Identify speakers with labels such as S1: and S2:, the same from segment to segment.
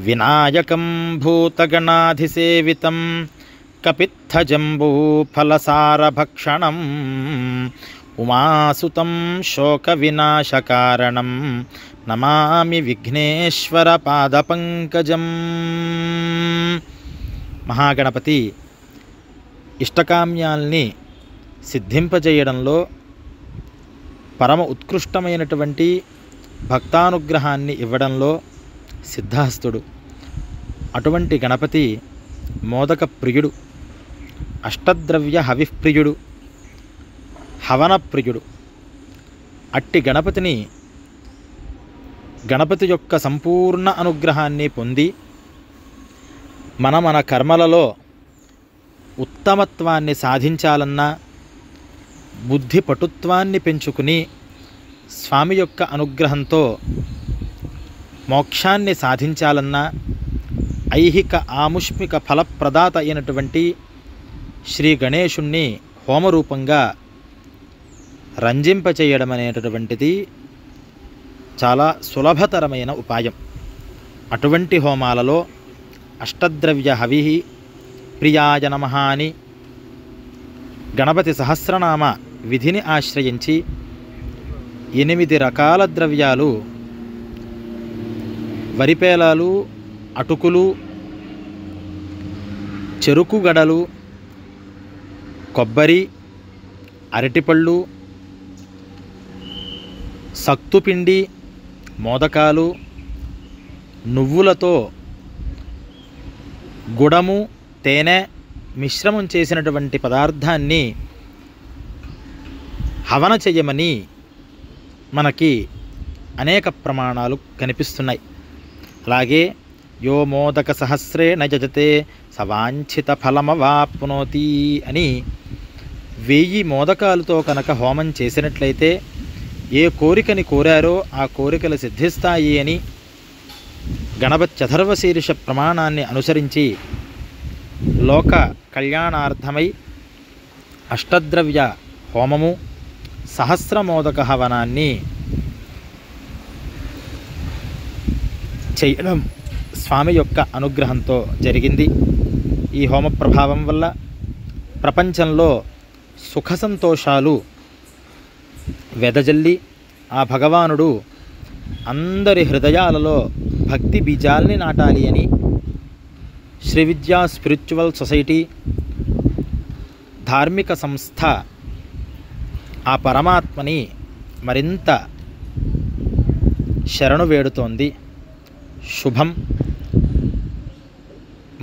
S1: వినాయకం భూతగణాధిసేవితం కపిత్థజంబూఫలసారభక్షణం ఉమాసుతం శోకవినాశకారణం నమామి విఘ్నేశ్వర పాదపంకజం. మహాగణపతి ఇష్టకామ్యాల్ని సిద్ధింపజేయడంలో పరమ ఉత్కృష్టమైనటువంటి భక్తానుగ్రహాన్ని ఇవ్వడంలో సిద్ధహస్తుడు. అటువంటి గణపతి మోదక ప్రియుడు, అష్టద్రవ్య హవిప్రియుడు, హవన ప్రియుడు. అట్టి గణపతి యొక్క సంపూర్ణ అనుగ్రహాన్ని పొంది మన కర్మలలో ఉత్తమత్వాన్ని సాధించాలన్నా, బుద్ధి పటుత్వాన్ని పెంచుకుని స్వామి యొక్క అనుగ్రహంతో మోక్షాన్ని సాధించాలన్నా, ఐహిక ఆముష్మిక ఫలప్రదాత అయినటువంటి శ్రీ గణేశుణ్ణి హోమరూపంగా రంజింపచేయడం అనేటటువంటిది చాలా సులభతరమైన ఉపాయం. అటువంటి హోమాలలో అష్టద్రవ్య హవి ప్రియాయ నమః అని గణపతి సహస్రనామ విధిని ఆశ్రయించి 8 రకాల ద్రవ్యాలు, వరిపేలాలు, అటుకులు, చెరుకు గడలు, కొబ్బరి, అరటిపళ్ళు, సత్తుపిండి, మోదకాలు, నువ్వులతో గుడము, తేనె మిశ్రమం చేసినటువంటి పదార్థాన్ని హవన చేయమని మనకి అనేక ప్రమాణాలు కనిపిస్తున్నాయి. అలాగే యో మోదక సహస్రే నజతే సవాంఛిత ఫలమవాప్నోతి అని 1000 మోదకాలతో కనుక హోమం చేసినట్లయితే ఏ కోరికని కోరారో ఆ కోరికలు సిద్ధిస్తాయి అని గణపతి చతుర్వశీర్ష ప్రమాణాన్ని అనుసరించి లోక కళ్యాణార్థమై అష్టద్రవ్య హోమము, సహస్రమోదక హవనాన్ని చేయడం స్వామి యొక్క అనుగ్రహంతో జరిగింది. ఈ హోమ ప్రభావం వల్ల ప్రపంచంలో సుఖ సంతోషాలు వెదజల్లి ఆ భగవానుడు అందరి హృదయాలలో భక్తి బీజాల్ని నాటాలి అని శ్రీ విద్యా స్పిరిచువల్ సొసైటీ ధార్మిక సంస్థ ఆ పరమాత్మని మరింత శరణు వేడుతోంది. శుభం.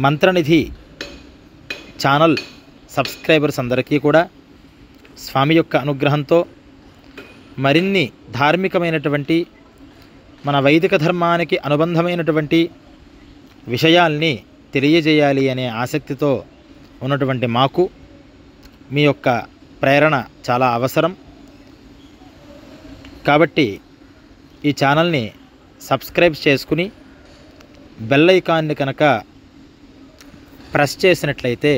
S1: మంత్రనిధి ఛానల్ సబ్స్క్రైబర్స్ అందరికీ కూడా స్వామి యొక్క అనుగ్రహంతో మరిన్ని ధార్మికమైనటువంటి మన వైదిక ధర్మానికి అనుబంధమైనటువంటి విషయాల్ని తెలియజేయాలి అనే ఆసక్తితో ఉన్నటువంటి మాకు మీ యొక్క ప్రేరణ చాలా అవసరం. కాబట్టి ఈ ఛానల్ని సబ్స్క్రైబ్ చేసుకుని బెల్ ఐకాన్ని కనుక ప్రెస్ చేసినట్లయితే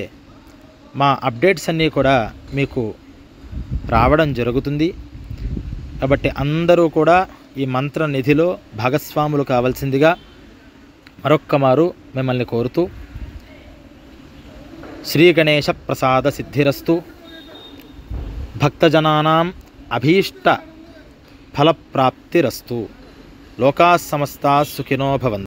S1: మా అప్డేట్స్ అన్నీ కూడా మీకు రావడం జరుగుతుంది. కాబట్టి అందరూ కూడా ఈ మంత్ర నిధిలో భాగస్వాములు కావాల్సిందిగా మరొక్కమారు మిమ్మల్ని కోరుతూ శ్రీ గణేశ ప్రసాద సిద్ధిరస్తు. భక్తజనానాం అభీష్ట ఫలప్రాప్తిరస్తు. లోకాః సమస్తాః సుఖినో భవంతు.